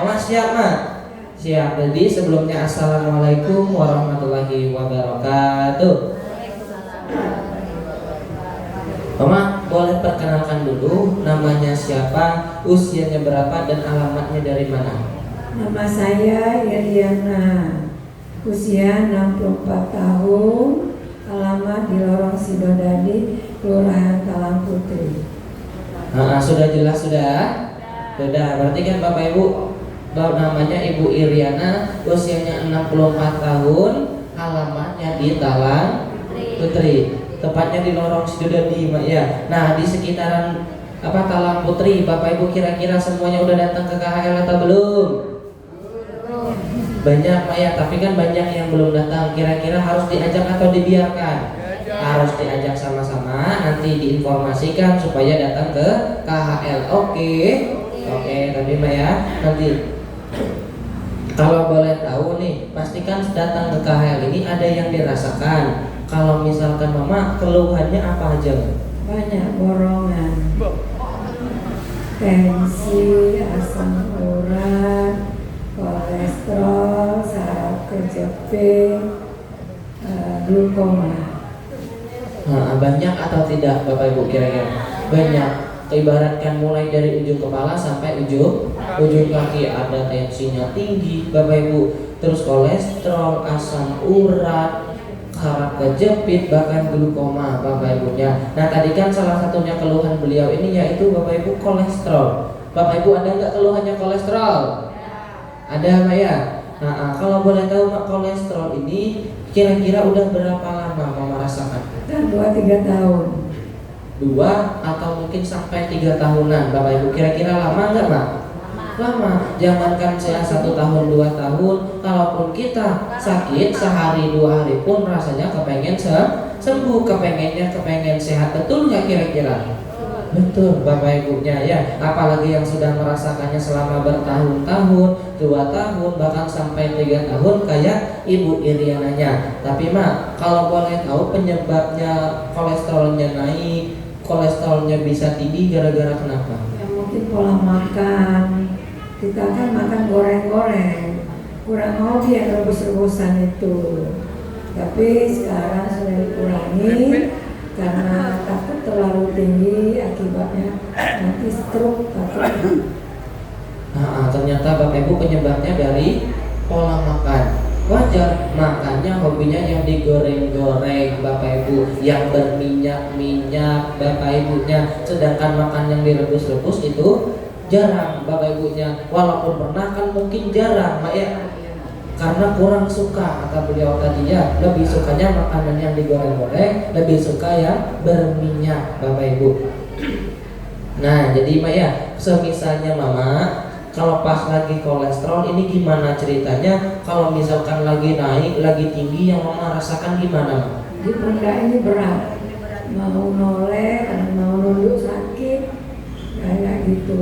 Mama siap mak? Siap. Jadi sebelumnya assalamualaikum warahmatullahi wabarakatuh. Mama boleh perkenalkan dulu namanya siapa, usianya berapa, dan alamatnya dari mana? Nama saya Iriana, usia 64 tahun, alamat di Lorong Sidodadi, Kelurahan Talang Putri. Sudah jelas sudah? Sudah, berarti kan Bapak Ibu namanya Ibu Iriana, usianya 64 tahun, alamatnya di Talang Putri. Tepatnya di Lorong Sidodadi, Mak ya. Nah, di sekitaran Talang Putri, Bapak Ibu kira-kira semuanya udah datang ke KHL atau belum? Banyak, Mak ya, tapi kan banyak yang belum datang. Kira-kira harus diajak atau dibiarkan? Harus diajak sama-sama, nanti diinformasikan supaya datang ke KHL. Oke, tapi Mak ya, nanti kalau boleh tahu nih, pastikan datang ke KHL ini ada yang dirasakan. Kalau misalkan Mama, keluhannya apa aja? Banyak borongan, tensi, asam urat, kolesterol, saraf kejepit, glukoma. Banyak atau tidak Bapak Ibu kira-kira? Banyak. Ibaratkan mulai dari ujung kepala sampai ujung kaki, ada tensinya tinggi Bapak Ibu, terus kolesterol, asam urat, saraf kejepit, bahkan glukoma Bapak Ibunya. Nah tadi kan salah satunya keluhan beliau ini yaitu Bapak Ibu kolesterol. Bapak Ibu ada nggak keluhannya kolesterol? Ada Mbak ya? Kalau boleh tahu Mak, kolesterol ini kira-kira udah berapa lama Mama rasakan? 2-3 tahun. 2 atau mungkin sampai 3 tahunan Bapak Ibu, kira-kira lama nggak Mak? Lama. Jangankan saya 1 tahun 2 tahun, kalaupun kita sakit sehari 2 hari pun rasanya kepengen sembuh, kepengen sehat. Betul nggak kira-kira? Betul Bapak Ibunya ya. Apalagi yang sudah merasakannya selama bertahun-tahun, 2 tahun, bahkan sampai 3 tahun kayak Ibu Iriananya. Tapi Mak, kalau boleh tahu penyebabnya kolesterolnya naik, kolesterolnya bisa tinggi gara-gara kenapa? Ya, mungkin pola makan. Kita kan makan goreng-goreng, kurang mau dia rebus-rebusan itu. Tapi sekarang sudah dikurangi karena takut terlalu tinggi, akibatnya nanti stroke takut. Ternyata Bapak Ibu penyebabnya dari pola makan. Wajar, makannya hobinya yang digoreng-goreng Bapak Ibu, yang berminyak-minyak Bapak Ibunya. Sedangkan makan yang direbus-rebus itu jarang Bapak Ibunya. Walaupun pernah kan mungkin jarang Mak ya, karena kurang suka kata beliau tadi ya, lebih sukanya makanan yang digoreng-goreng, lebih suka yang berminyak Bapak Ibu. Nah jadi Mak ya, semisalnya Mama kalau pas lagi kolesterol ini gimana ceritanya? Kalau misalkan lagi naik, lagi tinggi, yang Mama rasakan gimana? Di pundak ini berat, mau noleh, karena mau nunduk sakit, kayak gitu.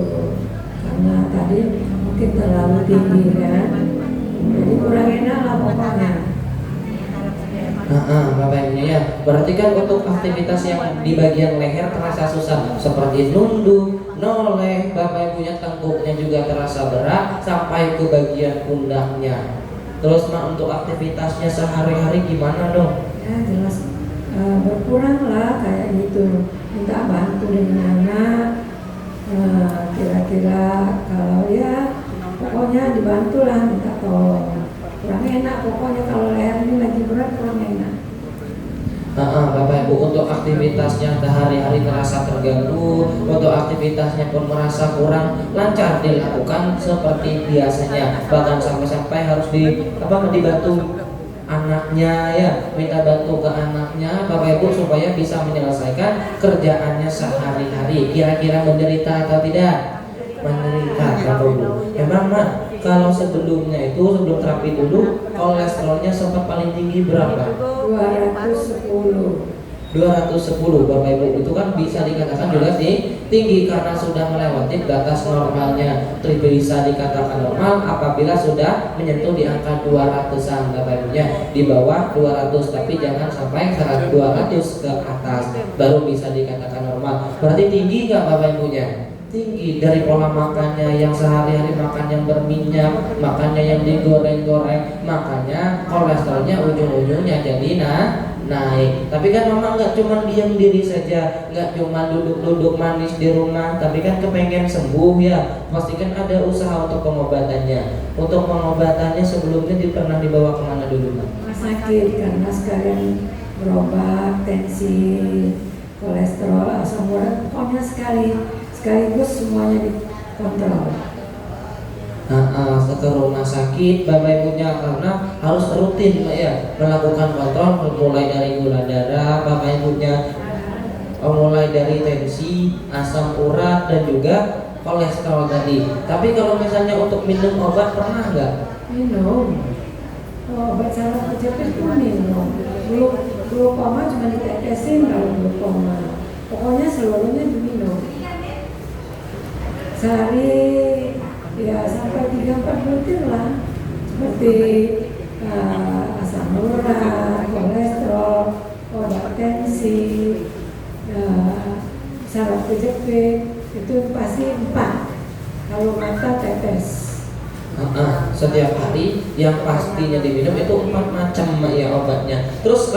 Karena tadi mungkin terlalu tinggi kan, jadi kurang enak lah pokoknya. Bapak Ibu ya, berarti kan untuk aktivitas yang di bagian leher terasa susah, seperti nunduk, noleh, Bapak Ibunya tengkuknya juga terasa berat sampai ke bagian pundaknya. Terus Mak, untuk aktivitasnya sehari-hari gimana dong? Ya jelas berkurang lah kayak gitu. Minta bantu dengan anak, kira-kira kalau ya pokoknya dibantu lah, minta tolong. Kurang enak pokoknya kalau leher ini lagi berat, kurang enak. Bapak Ibu, untuk aktivitasnya sehari-hari terasa terganggu, untuk aktivitasnya pun merasa kurang lancar dilakukan seperti biasanya, bahkan sampai-sampai harus dibantu anaknya ya, minta bantu ke anaknya Bapak Ibu supaya bisa menyelesaikan kerjaannya sehari-hari. Kira-kira menderita atau tidak? Menderita Bapak Ibu. Emang Mak, kalau sebelumnya itu sebelum terapi dulu kolesterolnya sempat paling tinggi berapa? 210. 210 Bapak Ibu, itu kan bisa dikatakan juga tinggi karena sudah melewati batas normalnya. Bisa dikatakan normal apabila sudah menyentuh di angka 200-an Bapak Ibunya, di bawah 200 tapi jangan sampai 200 ke atas baru bisa dikatakan normal. Berarti tinggi nggak Bapak Ibunya? tinggi dari pola makannya yang sehari-hari makan yang berminyak, makannya yang digoreng-goreng, makanya kolesterolnya ujung-ujungnya jadi naik. Tapi kan mama nggak cuma diam diri saja, nggak cuma duduk-duduk manis di rumah, tapi kan kepengen sembuh ya. Pastikan ada usaha untuk pengobatannya. Untuk pengobatannya sebelumnya pernah dibawa kemana dulu, Mak? Rumah sakit karena sekalian berobat tensi, kolesterol, asam urat, pokoknya sekaligus semuanya dikontrol. Ke rumah sakit Bapak Ibunya karena harus rutin Mbak ya melakukan kontrol mulai dari gula darah Bapak Ibunya, mulai dari tensi, asam urat dan juga kolesterol tadi. Tapi kalau misalnya untuk minum obat pernah nggak? Minum. Obat saraf kejepit pun minum. Glukoma cuma ditetesin kalau glukoma. Pokoknya seluruhnya diminum. Sehari ya sampai 3-4 butir lah, seperti asam urat, kolesterol, obat tensi, saraf kejepit itu pasti 4. Kalau mata tetes. Setiap hari yang pastinya diminum itu 4 macam ya obatnya. Terus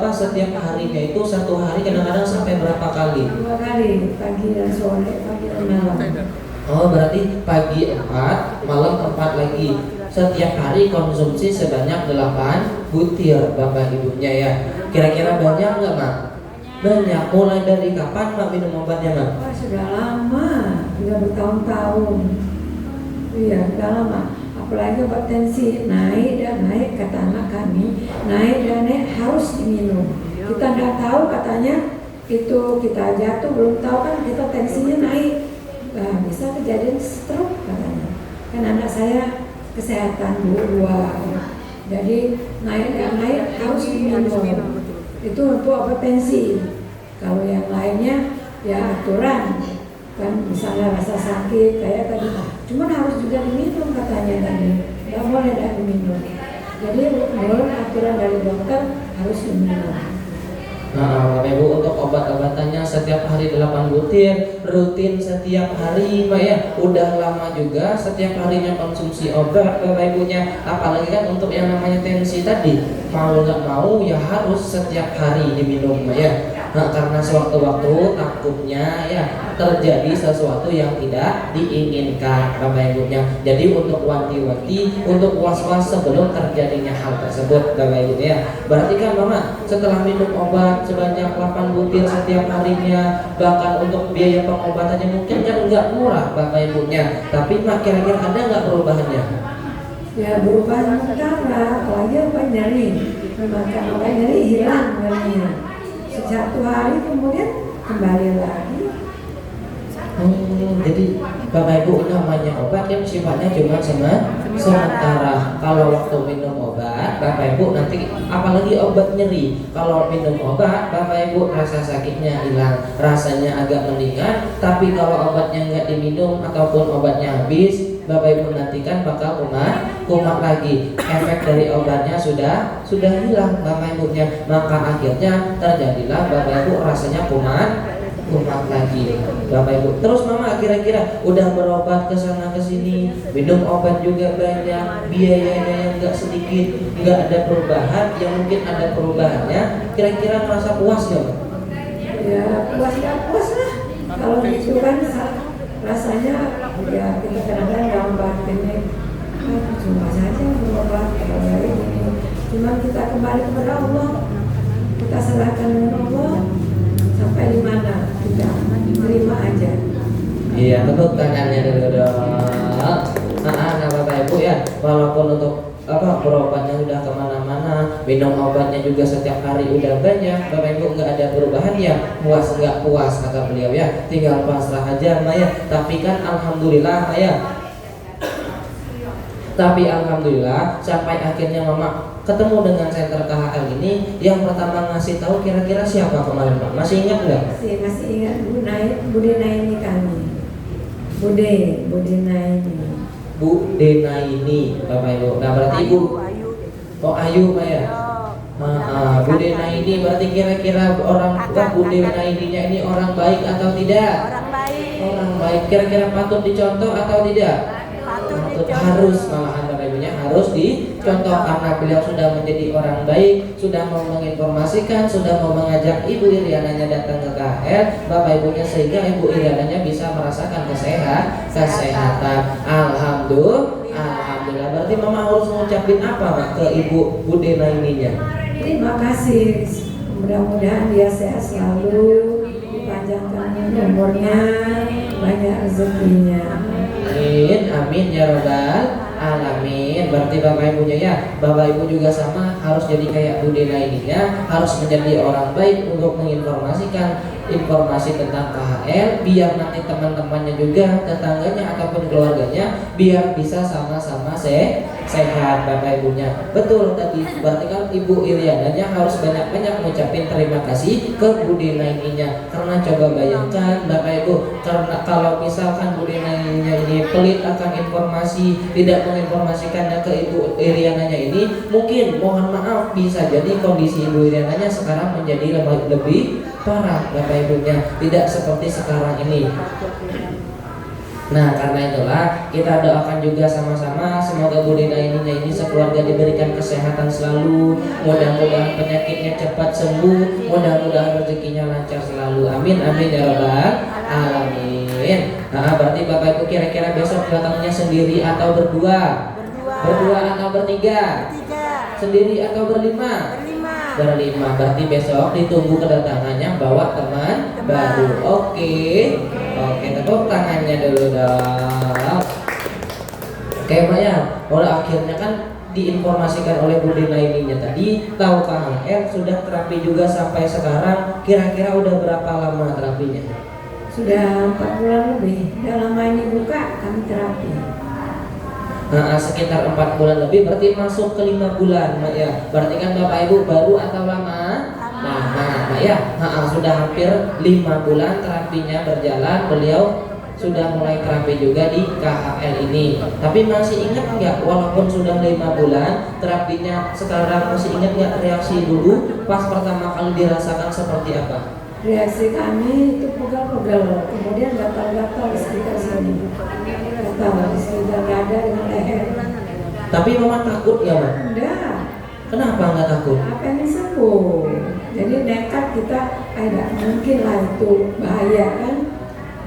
setiap harinya itu satu hari kadang-kadang sampai berapa kali? 2 kali, pagi dan sore, pagi dan malam. Oh berarti pagi 4, malam 4 lagi. Setiap hari konsumsi sebanyak 8 butir Bapak Ibunya ya. Kira-kira banyak nggak Mak? Banyak. Mulai dari kapan Mak minum obatnya Mak? Wah sudah lama, sudah bertahun-tahun. Iya, sudah lama. Apalagi obat tensi naik dan naik, kata anak kami, naik dan naik harus diminum. Kita nggak tahu katanya itu kita jatuh belum tahu kan kita tensinya naik. Nah, bisa kejadian stroke katanya. Kan anak saya kesehatan dua. Jadi naik dan naik harus diminum. Itu untuk obat tensi. Kalau yang lainnya ya aturan. Kan misalnya rasa sakit kayak tadi, cuman harus juga diminum katanya tadi, nggak boleh tidak diminum. Jadi menurut aturan dari dokter harus diminum. Bapak Ibu untuk obat-obatannya setiap hari 8 butir, rutin setiap hari Mbak ya. Udah lama juga setiap harinya konsumsi obat Bapak Ibunya. Apalagi kan untuk yang namanya tensi tadi, mau nggak mau ya harus setiap hari diminum Mbak ya. Karena sewaktu-waktu takutnya ya terjadi sesuatu yang tidak diinginkan Bapak Ibunya. Jadi untuk wanti-wanti, untuk was-was sebelum terjadinya hal tersebut Bapak Ibu ya. Berarti kan Mama setelah minum obat sebanyak 8 butir setiap harinya, bahkan untuk biaya pengobatannya mungkin kan nggak murah Bapak Ibunya. Tapi Mak kira-kira ada nggak perubahannya? Ya berubah sementara, apalagi apa nyeri. Makan obat nyeri hilang nyerinya. Satu hari kemudian kembali lagi. Jadi Bapak Ibu namanya obat yang sifatnya cuma sementara. Kalau waktu minum obat Bapak Ibu nanti apalagi obat nyeri, kalau minum obat Bapak Ibu rasa sakitnya hilang, rasanya agak mendingan. Tapi kalau obatnya nggak diminum ataupun obatnya habis, Bapak Ibu nantikan bakal kumat lagi. Efek dari obatnya sudah hilang Bapak Ibunya. Maka akhirnya terjadilah Bapak Ibu rasanya kumat lagi Bapak Ibu. Terus Mama kira-kira udah berobat ke sana ke sini, minum obat juga banyak, biayanya yang enggak sedikit, enggak ada perubahan, yang mungkin ada perubahannya. Kira-kira merasa puas enggak, Mbak? Ya puas lah. Kalau gitu kan rasanya ya kita kadang-kadang dalam batinnya cuma saja berobat kalau dari ini. Cuma kita kembali kepada Allah, kita serahkan dengan Allah. Sampai di mana kita terima aja. Iya, tepuk tangannya dulu dong. Nah Bapak Ibu ya, walaupun untuk berobatnya udah kemana-mana, minum obatnya juga setiap hari udah banyak, Bapak Ibu nggak ada perubahan ya, puas nggak puas kata beliau ya, tinggal pasrah aja Maya. Tapi kan alhamdulillah Maya. Tapi alhamdulillah sampai akhirnya Mama ketemu dengan center KHL ini, yang pertama ngasih tahu kira-kira siapa kemarin Pak? Masih ingat nggak? Masih ingat Bu Denaini kami. Bu Denaini. Bu Denaini Bapak Ibu. Nah berarti Ibu Ayu Pak ya? Bu Denaini berarti kira-kira orang Bu Denaininya ini orang baik atau tidak? Orang baik. orang baik. Kira-kira patut dicontoh atau tidak? Patut, harus, malahan Bapak Ibunya harus dicontoh karena beliau sudah menjadi orang baik, sudah mau menginformasikan, sudah mau mengajak Ibu Iriananya datang ke KHL Bapak Ibunya, sehingga Ibu Iriananya bisa merasakan kesehatan. Alhamdulillah. Berarti Mama harus mengucapin apa Mak ke Ibu Bude Naiminya? Terima kasih. Mudah-mudahan dia sehat selalu, dipanjangkan umurnya, banyak rezekinya. Amin ya robbal alamin. Berarti Bapak Ibunya ya, Bapak Ibu juga sama harus jadi kayak Bude Naiminya, harus menjadi orang baik untuk menginformasikan informasi tentang KHL, biar nanti teman-temannya juga, tetangganya ataupun keluarganya biar bisa sama-sama sehat Bapak Ibunya. Betul tadi, berarti kan Ibu Iriananya harus banyak-banyak mengucapin terima kasih ke Bude Naiminya. Karena coba bayangkan Bapak Ibu, karena kalau misalkan Bude Naiminya ini pelit akan informasi, tidak menginformasikannya ke Ibu Iriananya ini, mungkin mohon maaf bisa jadi kondisi Ibu Iriananya sekarang menjadi lebih parah Bapak Ibunya, tidak seperti sekarang ini. Nah, karena itulah kita doakan juga sama-sama semoga Bude Naiminya ini sekeluarga diberikan kesehatan selalu, mudah-mudahan penyakitnya cepat sembuh, mudah-mudahan rezekinya lancar selalu. Amin ya rabbal alamin. Nah, berarti Bapak Ibu kira-kira besok datangnya sendiri atau berdua? Berdua atau bertiga? Sendiri atau berlima? Berlima. Berarti besok ditunggu kedatangannya bawa teman baru. Oke, tepuk tangannya dulu dong. Oke Pak ya, akhirnya kan diinformasikan oleh Bude Naiminya tadi, tahu KHL sudah terapi juga sampai sekarang. Kira-kira udah berapa lama terapinya? Sudah 4 bulan lebih. Udah lama ini buka kami terapi. Nah, sekitar 4 bulan lebih, berarti masuk ke 5 bulan Mak ya. Berarti kan Bapak Ibu baru atau lama? Lama Mak ya. Sudah hampir 5 bulan terapinya berjalan, beliau sudah mulai terapi juga di KHL ini. Tapi masih ingat nggak, walaupun sudah 5 bulan terapinya sekarang, masih ingat nggak reaksi dulu pas pertama kali dirasakan seperti apa? Reaksi kami itu pegal-pegal, kemudian gatal-gatal di sekitar sini, gatal di sekitar dada dengan leher. Tapi Mama takut ya Mak? Enggak. Kenapa nggak takut? Apa ini sembuh? Jadi nekat kita, tidak mungkin lah itu bahaya kan.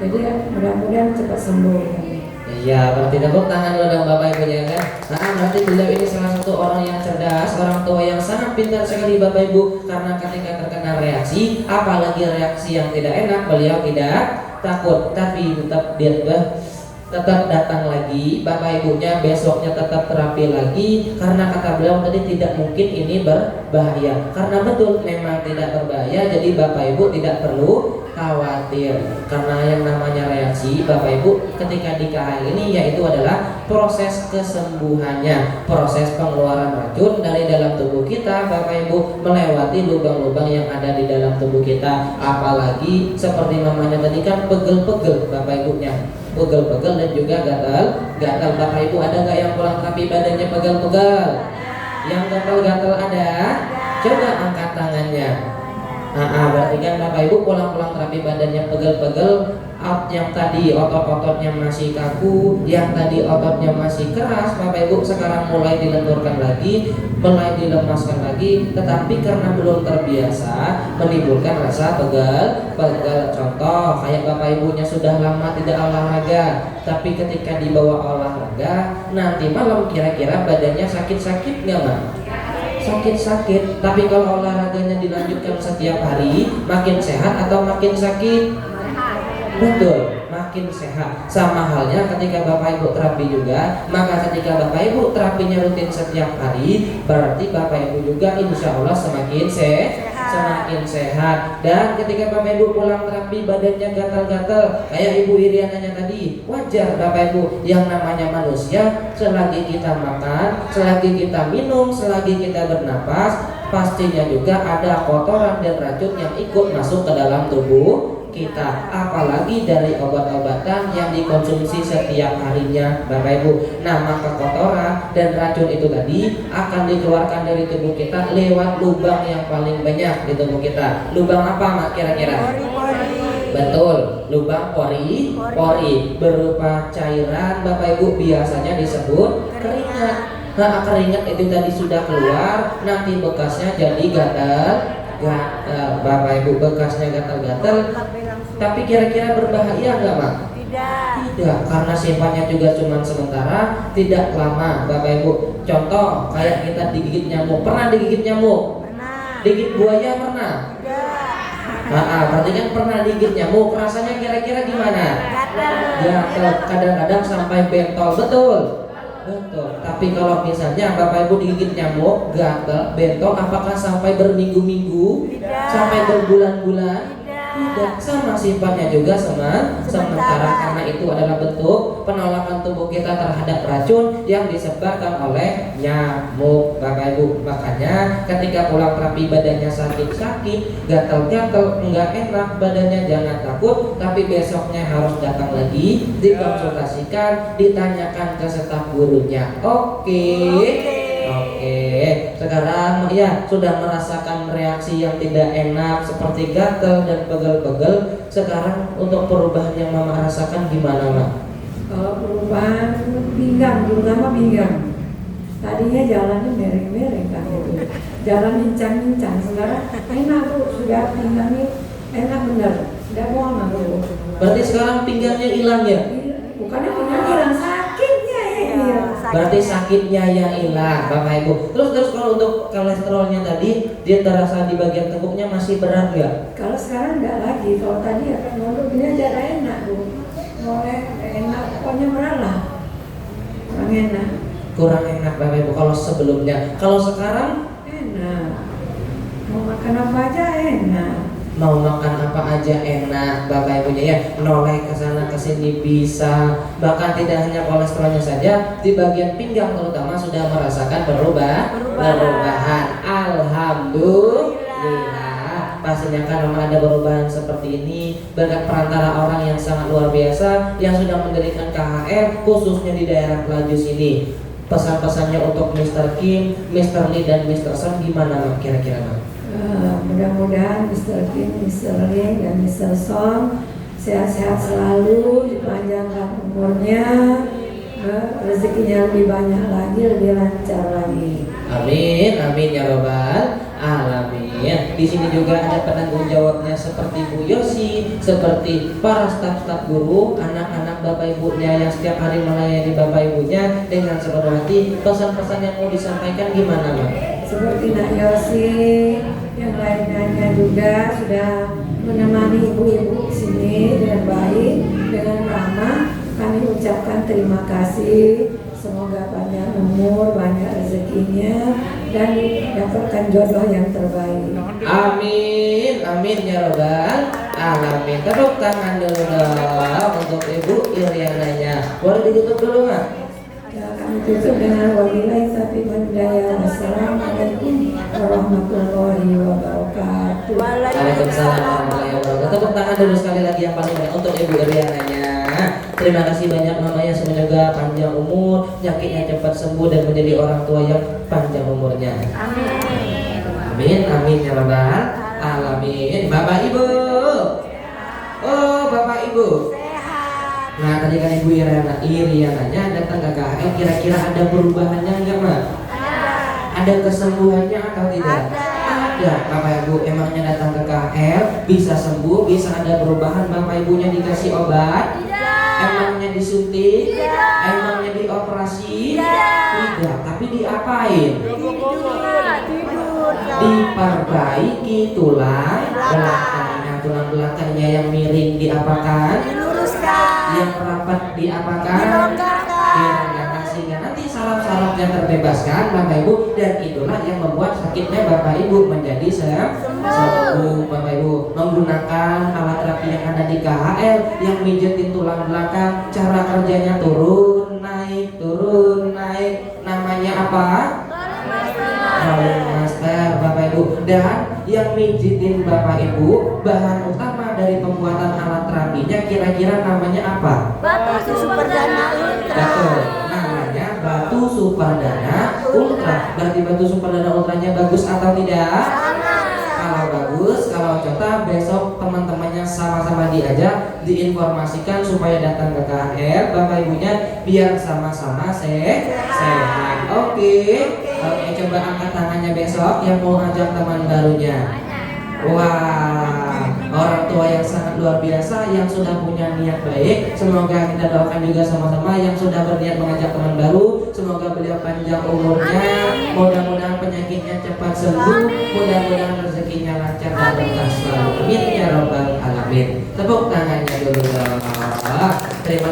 Jadi mudah-mudahan cepat sembuh. Iya, berarti tepuk tangan dulu dong Bapak Ibunya kan. Berarti beliau ini salah satu orang yang cerdas, orang tua yang sangat pintar sekali Bapak Ibu. Karena ketika terkena reaksi, apalagi reaksi yang tidak enak, beliau tidak takut, tapi tetap datang lagi Bapak Ibunya, besoknya tetap terapi lagi. Karena kata beliau tadi tidak mungkin ini berbahaya. Karena betul memang tidak berbahaya, jadi Bapak Ibu tidak perlu khawatir. Karena yang namanya reaksi Bapak Ibu ketika di KHL ini yaitu adalah proses kesembuhannya, proses pengeluaran racun dari dalam tubuh kita Bapak Ibu, melewati lubang-lubang yang ada di dalam tubuh kita. Apalagi seperti namanya tadi kan pegel-pegel Bapak Ibunya, pegel-pegel dan juga gatal. Bapak Ibu ada nggak yang pulang terapi badannya pegel-pegel? Yang gatal-gatal ada? Coba angkat tangannya. Berarti kan Bapak Ibu pulang-pulang terapi badannya pegel-pegel, yang tadi otot-ototnya masih kaku, yang tadi ototnya masih keras, Bapak Ibu sekarang mulai dilenturkan lagi, mulai dilemaskan lagi, tetapi karena belum terbiasa menimbulkan rasa pegel. Contoh kayak Bapak Ibunya sudah lama tidak olahraga, tapi ketika dibawa olahraga nanti malam kira-kira badannya sakit-sakit nggak Mak? Sakit-sakit. Tapi kalau olahraganya dilanjutkan setiap hari, makin sehat atau makin sakit? Betul, makin sehat. Sama halnya ketika Bapak Ibu terapi juga, maka ketika Bapak Ibu terapinya rutin setiap hari, berarti Bapak Ibu juga insya Allah semakin sehat. Dan ketika Bapak Ibu pulang terapi badannya gatal-gatal kayak Ibu Iriananya tadi, wajar Bapak Ibu, yang namanya manusia, selagi kita makan, selagi kita minum, selagi kita bernapas, pastinya juga ada kotoran dan racun yang ikut masuk ke dalam tubuh kita, apalagi dari obat-obatan yang dikonsumsi setiap harinya Bapak Ibu. Nah, maka kotoran dan racun itu tadi akan dikeluarkan dari tubuh kita lewat lubang yang paling banyak di tubuh kita. Lubang apa Mak kira-kira? Betul, lubang pori berupa cairan Bapak Ibu biasanya disebut keringat. Nah, keringat itu tadi sudah keluar, nanti bekasnya jadi gatal. Bapak Ibu, bekasnya gatal-gatal. Tapi kira-kira berbahaya nggak, Mak? Tidak, karena sifatnya juga cuma sementara, tidak lama, Bapak Ibu. Contoh, kayak kita digigit nyamuk. Pernah digigit nyamuk? Digigit buaya pernah? Berarti kan pernah digigit nyamuk. Rasanya kira-kira gimana? Gatal, kadang-kadang sampai bentol, betul. Tapi kalau misalnya Bapak Ibu digigit nyamuk, gatal, bentol, apakah sampai berminggu-minggu? Sampai berbulan-bulan? Tidak, sama sifatnya juga sementara, karena itu adalah bentuk penolakan tubuh kita terhadap racun yang disebarkan oleh nyamuk, Bapak Ibu. Makanya ketika pulang terapi badannya sakit-sakit, gatal-gatal, enggak enak badannya, jangan takut, tapi besoknya harus datang lagi, dikonsultasikan, ditanyakan ke staf gurunya. Oke. Sekarang ya sudah merasakan reaksi yang tidak enak seperti gatal dan pegel-pegel. Sekarang untuk perubahan yang Mama rasakan gimana, Mak? Kalau perubahan pinggang, terutama pinggang. Tadinya jalannya miring-miring kan itu, jalan mincang-mincang. Sekarang enak Bu, sudah pinggangnya enak bener, tidak bohong aku. Berarti sekarang pinggangnya hilang ya? Bukannya pinggangnya hilang, sakitnya ya hilang. Berarti sakitnya yang hilang, Bapak Ibu. Terus kalau untuk kolesterolnya tadi, dia terasa di bagian tengkuknya masih berat nggak? Kalau sekarang nggak lagi. Kalau tadi ya kan ini aja enak Bu, boleh enak, pokoknya meralah, kurang enak. Kurang enak, Bapak Ibu. Kalau sebelumnya, kalau sekarang enak, mau makan apa aja enak. Mau makan apa aja enak, Bapak Ibunya ya. Noleh ke sana ke sini bisa. Bahkan tidak hanya kolesterolnya saja, di bagian pinggang terutama sudah merasakan perubahan. Alhamdulillah. Pastinya kan memang ada perubahan seperti ini berkat perantara orang yang sangat luar biasa yang sudah mendirikan KHR khususnya di daerah Pelaju sini. Pesan-pesannya untuk Mr. Kim, Mr. Lee dan Mr. Son gimana, Mak? Kira-kira, Mak? Mudah-mudahan Mr. Kim, Mr. Lee dan Mr. Song sehat-sehat selalu, dipanjangkan umurnya, rezekinya lebih banyak lagi, lebih lancar lagi. Amin, amin ya robbal alamin. Di sini juga ada penanggung jawabnya seperti Bu Yosi, seperti para staf-staf guru, anak-anak Bapak Ibunya yang setiap hari melayani Bapak Ibunya dengan sepenuh hati. Pesan-pesan yang mau disampaikan gimana, Mak? Seperti Nak Yosi, yang lainnya juga sudah menemani ibu-ibu di sini dengan baik, dengan ramah. Kami ucapkan terima kasih. Semoga panjang umur, banyak rezekinya, dan dapatkan jodoh yang terbaik. Amin, amin ya robbal alamin. Tepuk tangan dulu dong untuk Ibu Iriananya. Boleh ditutup dulu, Mak? Ya, kami tutup dengan wabillahi taufiq wal hidayah. Wassalamualaikum warahmatullahi wabarakatuh. Waalaikumsalam warahmatullahi wabarakatuh. Tepuk tangan dulu sekali lagi yang paling banyak untuk Ibu Iriananya. Terima kasih banyak Mama ya, semoga panjang umur, penyakitnya cepat sembuh dan menjadi orang tua yang panjang umurnya. Amin, amin ya rabbal alamin. Bapak Ibu, oh Bapak Ibu. Nah tadi kan Ibu Iriananya datang ke KHR, kira-kira ada perubahannya enggak, Mak? Ada kesembuhannya atau tidak? Ada. Bapak Ibu emangnya datang ke KHR bisa sembuh, bisa ada perubahan, Bapak Ibunya dikasih obat? Emangnya disuntik? Emangnya dioperasi? Tidak, tapi diapain? Diperbaiki tulang belakangnya. Tulang belakangnya yang miring diapakan? Yang rapat diapakan? Dilonggarkan, sehingga nanti saraf-sarafnya terbebaskan, Bapak Ibu, dan itulah yang membuat sakitnya Bapak Ibu menjadi sembuh. Bapak Ibu menggunakan alat terapi yang ada di KHR yang mijetin tulang belakang, cara kerjanya turun naik, namanya apa? Rolling master, Bapak Ibu. Dan yang mijitin Bapak Ibu, bahan utama dari pembuatan alat terapinya kira-kira namanya apa? Batu Superdana Ultra. Betul, namanya Batu Superdana Ultra. Berarti Batu Superdana Ultranya bagus atau tidak? Sangat. Kalau bagus bagus kalau contoh besok teman-temannya sama-sama diajak, diinformasikan supaya datang ke KHR, Bapak Ibunya biar sama-sama sehat. Oke, coba angkat tangannya besok yang mau ajak teman barunya. Wah, orang tua yang sangat luar biasa yang sudah punya niat baik. Semoga kita doakan juga sama-sama yang sudah berniat mengajak teman baru. Semoga beliau panjang umurnya, mudah-mudahan penyakitnya cepat sembuh, mudah-mudahan rezekinya lancar dan berkah selalu. Amin ya robbal alamin. Tepuk tangannya dulu. Terima